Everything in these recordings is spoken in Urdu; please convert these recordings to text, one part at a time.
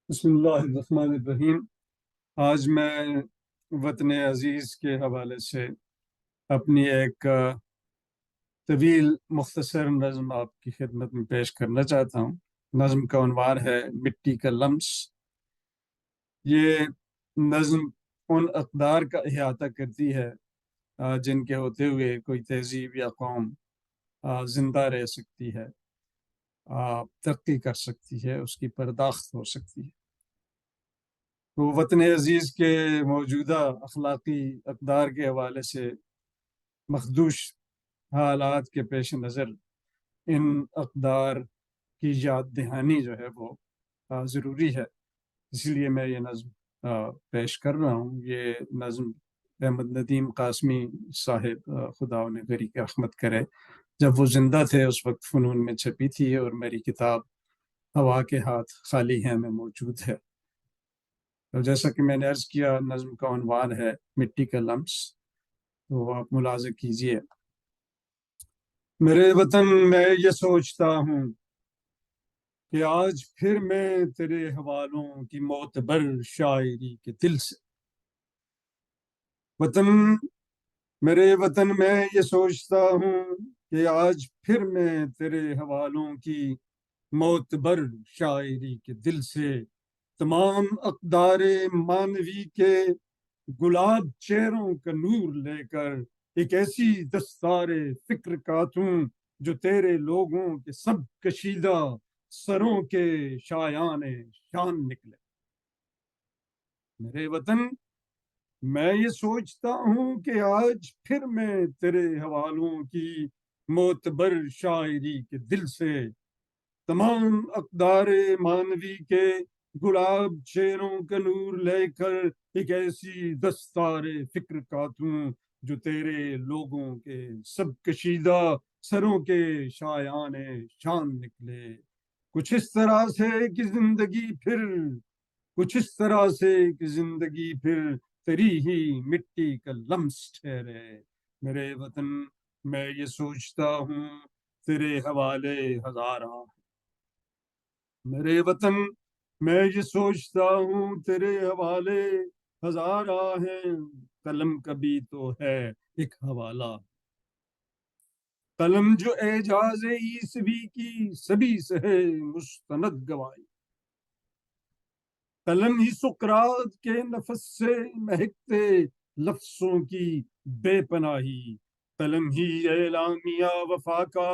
بسم اللہ الرحمن الرحیم۔ آج میں وطن عزیز کے حوالے سے اپنی ایک طویل مختصر نظم آپ کی خدمت میں پیش کرنا چاہتا ہوں۔ نظم کا عنوان ہے مٹی کا لمس۔ یہ نظم ان اقدار کا احاطہ کرتی ہے جن کے ہوتے ہوئے کوئی تہذیب یا قوم زندہ رہ سکتی ہے، ترقی کر سکتی ہے، اس کی پرداخت ہو سکتی ہے۔ تو وطن عزیز کے موجودہ اخلاقی اقدار کے حوالے سے مخدوش حالات کے پیش نظر ان اقدار کی یاد دہانی جو ہے وہ ضروری ہے، اس لیے میں یہ نظم پیش کر رہا ہوں۔ یہ نظم احمد ندیم قاسمی صاحب خدا انہیں غریق رحمت کرے، جب وہ زندہ تھے اس وقت فنون میں چھپی تھی، اور میری کتاب ہوا کے ہاتھ خالی ہیں میں موجود ہے۔ تو جیسا کہ میں نے عرض کیا، نظم کا عنوان ہے مٹی کا لمس، تو آپ ملاحظہ کیجئے۔ میرے وطن میں یہ سوچتا ہوں کہ آج پھر میں تیرے حوالوں کی معتبر شاعری کے دل سے وطن میرے وطن میں یہ سوچتا ہوں کہ آج پھر میں تیرے حوالوں کی معتبر شاعری کے دل سے تمام اقدار مانوی کے گلاب چہروں کا نور لے کر ایک ایسی دستار فکر کاتوں جو تیرے لوگوں کے سب کشیدہ سروں کے شایان شان نکلے۔ میرے وطن میں یہ سوچتا ہوں کہ آج پھر میں تیرے حوالوں کی معتبر شاعری کے دل سے تمام اقدار مانوی کے گلاب چہروں کا نور لے کر ایک ایسی دستار فکر کاتوں جو تیرے لوگوں کے سب کشیدہ سروں کے شایان شان نکلے۔ کچھ اس طرح سے کہ زندگی پھر کچھ اس طرح سے کہ زندگی پھر تیری ہی مٹی کا لمس ٹھہرے۔ میرے وطن میں یہ سوچتا ہوں تیرے حوالے ہزاراں۔ میرے وطن میں یہ سوچتا ہوں تیرے حوالے ہزارہ ہیں، قلم کبھی تو ہے ایک حوالہ، قلم جو اعجاز عیسوی کی سبھی سے ہے مستند گواہی، قلم ہی سقراط کے نفس سے مہکتے لفظوں کی بے پناہی، قلم ہی اعلامیہ وفا کا،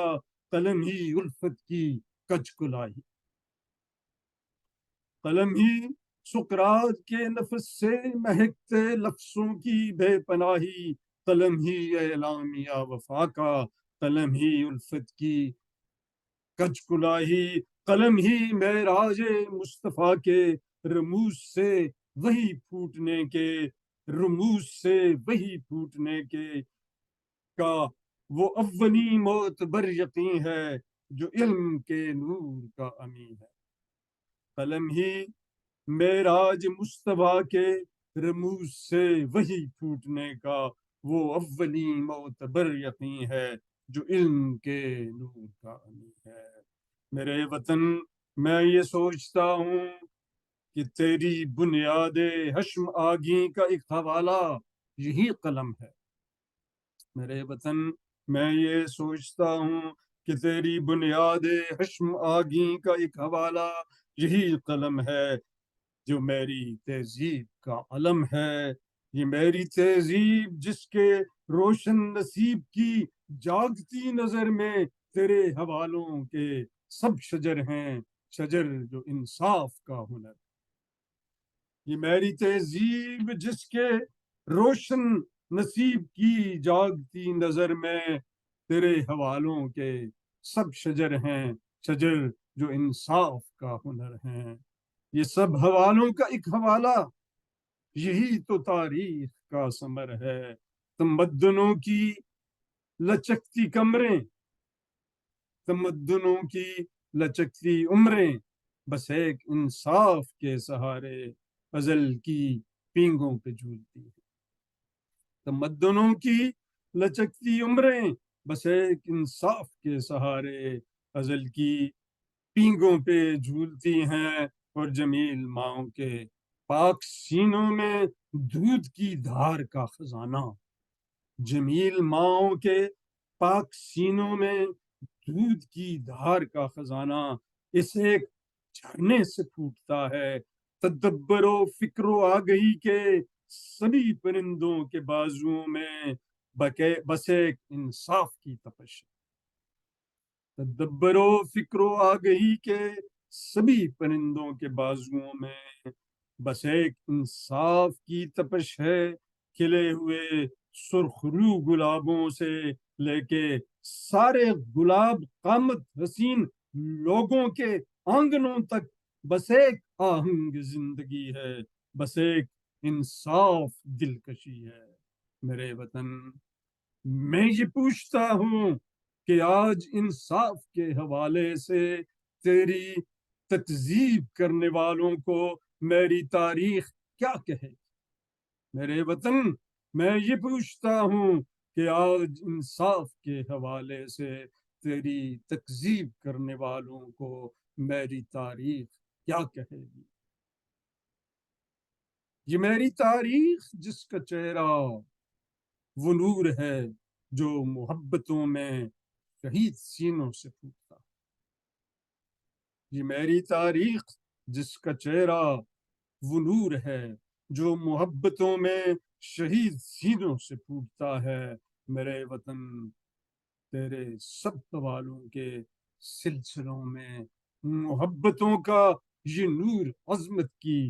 قلم ہی الفت کی کج کلاہی، قلم ہی سقراط کے نفس سے مہکتے لفظوں کی بے پناہی، قلم ہی اعلامیہ وفا کا، قلم ہی الفت کی کج کلاہی، قلم ہی معراج مصطفیٰ کے رموز سے وہی پھوٹنے کے رموز سے وہی پھوٹنے کے کا وہ اولی معتبر یقین ہے جو علم کے نور کا امین ہے۔ قلم ہی معراج مصطفیٰ کے رموز سے وہی پھوٹنے کا وہ اولی معتبر یقین ہے جو علم کے نور کا امین ہے۔ میرے وطن میں یہ سوچتا ہوں کہ تیری بنیاد حشم آگی کا ایک حوالہ یہی قلم ہے۔ میرے وطن میں یہ سوچتا ہوں کہ تیری بنیاد حشم آگی کا ایک حوالہ یہی قلم ہے جو میری تہذیب کا علم ہے۔ یہ میری تہذیب جس کے روشن نصیب کی جاگتی نظر میں تیرے حوالوں کے سب شجر ہیں، شجر جو انصاف کا ہنر۔ یہ میری تہذیب جس کے روشن نصیب کی جاگتی نظر میں تیرے حوالوں کے سب شجر ہیں، شجر جو انصاف کا ہنر ہیں۔ یہ سب حوالوں کا ایک حوالہ یہی تو تاریخ کا ثمر ہے۔ تمدنوں کی لچکتی کمریں، تمدنوں کی لچکتی عمریں، بس ایک انصاف کے سہارے ازل کی پینگوں پہ جھولتی ہیں۔ تمدنوں کی لچکتی عمریں، بس ایک انصاف کے سہارے ازل کی پینگوں پہ جھولتی ہیں۔ اور جمیل ماؤں کے پاک سینوں میں دودھ کی دھار کا خزانہ، جمیل ماؤں کے پاک سینوں میں دودھ کی دھار کا خزانہ اس ایک جھرنے سے پھوٹتا ہے، تدبر و فکر و آگہی کے سبھی پرندوں کے بازوؤں میں بس ایک انصاف کی تپش، تدبر و فکر و آگہی کے سبھی پرندوں کے بازوؤں میں بس ایک انصاف کی تپش ہے، کھلے ہوئے سرخ رو گلابوں سے لے کے سارے گلاب قامت حسین لوگوں کے آنگنوں تک بس ایک آہنگ زندگی ہے، بس ایک انصاف دلکشی ہے۔ میرے وطن، میں یہ پوچھتا ہوں کہ آج انصاف کے حوالے سے تیری تکذیب کرنے والوں کو میری تاریخ کیا کہے؟ میرے وطن، میں یہ پوچھتا ہوں کہ آج انصاف کے حوالے سے تیری تکذیب کرنے والوں کو میری تاریخ کیا کہے گی؟ یہ میری تاریخ جس کا چہرہ وہ نور ہے جو محبتوں میں شہید سینوں سے پھوٹتا، یہ میری تاریخ جس کا چہرہ وہ نور ہے جو محبتوں میں شہید سینوں سے پھوٹتا ہے۔ میرے وطن، تیرے سب سوالوں کے سلسلوں میں محبتوں کا یہ نور عظمت کی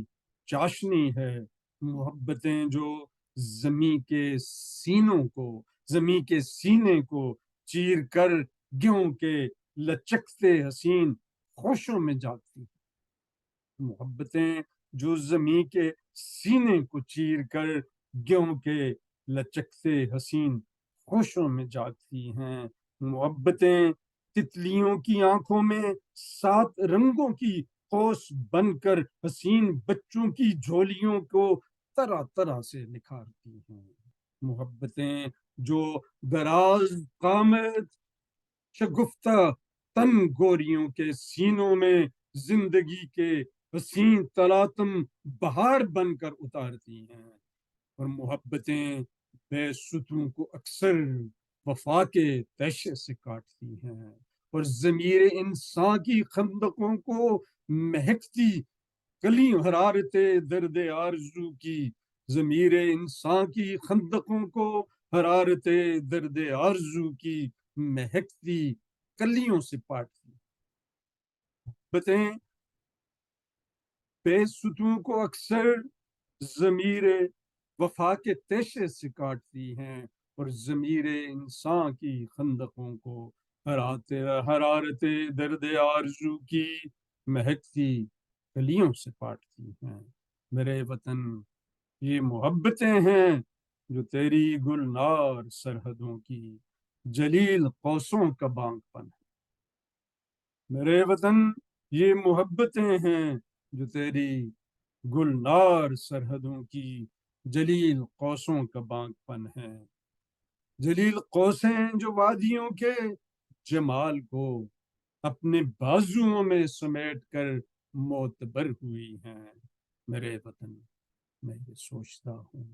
چاشنی ہے، محبتیں جو زمیں کے سینوں کو، زمیں کے سینے کو چیر کر گیہوں کے لچکتے حسین خوشوں میں جاگتی ہیں، محبتیں جو زمیں کے سینے کو چیر کر گیہوں کے لچکتے حسین خوشوں میں جاگتی ہیں، محبتیں تتلیوں کی آنکھوں میں 7 رنگوں کی قوس بن کر حسین بچوں کی جھولیوں کو طرح طرح سے نکھارتی ہیں، محبتیں جو دراز قامت شگفتہ تن گوریوں کے سینوں میں زندگی کے حسین تلاطم بہار بن کر اتارتی ہیں، اور محبتیں بے ستوں کو اکثر وفا کے تیشے سے کاٹتی ہیں، اور ضمیر انسان کی خندقوں کو مہکتی کلیوں حرارت درد آرزو کی، ضمیر انسان کی خندقوں کو حرارت درد آرزو کی مہکتی کلیوں سے پاٹتی بتیں بے ستوں کو اکثر ضمیر وفا کے تیشے سے کاٹتی ہیں، اور ضمیر انسان کی خندقوں کو حرارت درد آرزو کی مہکتی کلیوں سے پاٹتی ہیں۔ میرے وطن، یہ محبتیں ہیں جو تیری گلنار سرحدوں کی جلیل قوسوں کا بانگ پن ہے، میرے وطن، یہ محبتیں ہیں جو تیری گلنار سرحدوں کی جلیل قوسوں کا بانگ پن ہے، جلیل قوسیں جو وادیوں کے جمال کو اپنے بازوؤں میں سمیٹ کر معتبر ہوئی ہیں۔ میرے وطن، میں یہ سوچتا ہوں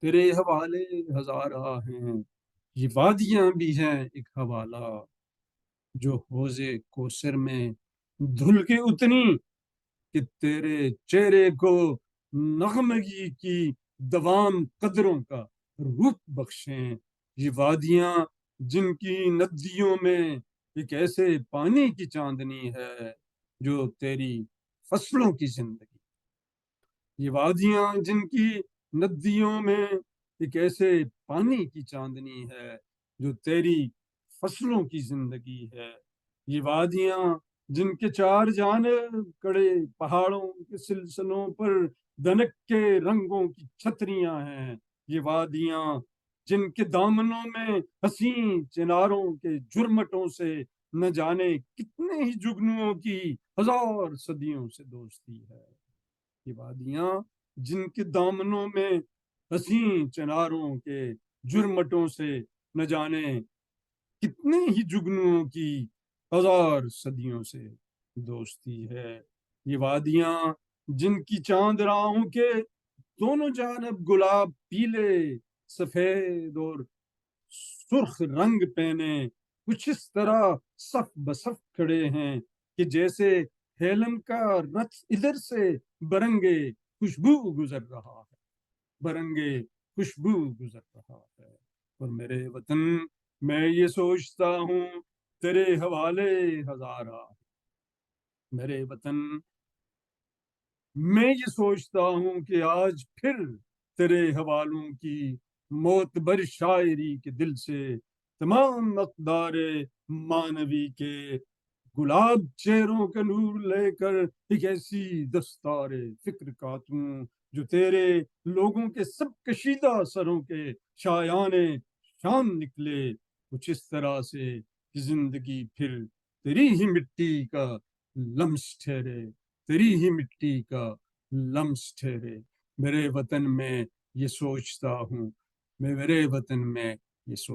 تیرے حوالے ہزارہ ہیں، یہ وادیاں بھی ہیں ایک حوالہ، جو حوض کوثر میں دھل کے اتنی کہ تیرے چہرے کو نغمگی کی دوام قدروں کا روپ بخشیں، یہ وادیاں جن کی ندیوں میں ایک ایسے پانی کی چاندنی ہے جو تیری فصلوں کی زندگی، یہ وادیاں جن کی ندیوں میں ایک ایسے پانی کی چاندنی ہے جو تیری فصلوں کی زندگی ہے، یہ وادیاں جن کے 4 جانب کڑے پہاڑوں کے سلسلوں پر دنک کے رنگوں کی چھتریاں ہیں، یہ وادیاں جن کے دامنوں میں حسین چناروں کے جھرمٹوں سے نہ جانے کتنے ہی جگنوؤں کی 1000 صدیوں سے دوستی ہے، یہ وادیاں جن کے دامنوں میں حسین چناروں کے جھرمٹوں سے نہ جانے کتنے ہی جگنوؤں کی 1000 صدیوں سے دوستی ہے. یہ وادیاں جن کی چاند راہوں کے دونوں جانب گلاب پیلے سفید اور سرخ رنگ پہنے کچھ اس طرح صف بصف کھڑے ہیں کہ جیسے ہیلن کا رتھ ادھر سے برنگے خوشبو گزر رہا ہے. برنگے خوشبو گزر رہا ہے. اور میرے وطن میں یہ سوچتا ہوں تیرے حوالے ہزارہ. میرے وطن میں یہ سوچتا ہوں کہ آج پھر تیرے حوالوں کی معتبر شاعری کے دل سے تمام اقدار مانوی کے گلاب چہروں کا نور لے کر ایک ایسی دستار فکر کاتوں جو تیرے لوگوں کے سب کشیدہ سروں کے شایان شان نکلے کچھ اس طرح سے کہ زندگی پھر تیری ہی مٹی کا لمس ٹھہرے. تیری ہی مٹی کا لمس ٹھہرے. میرے وطن میں یہ سوچتا ہوں. میں میرے وطن میں یہ سوچ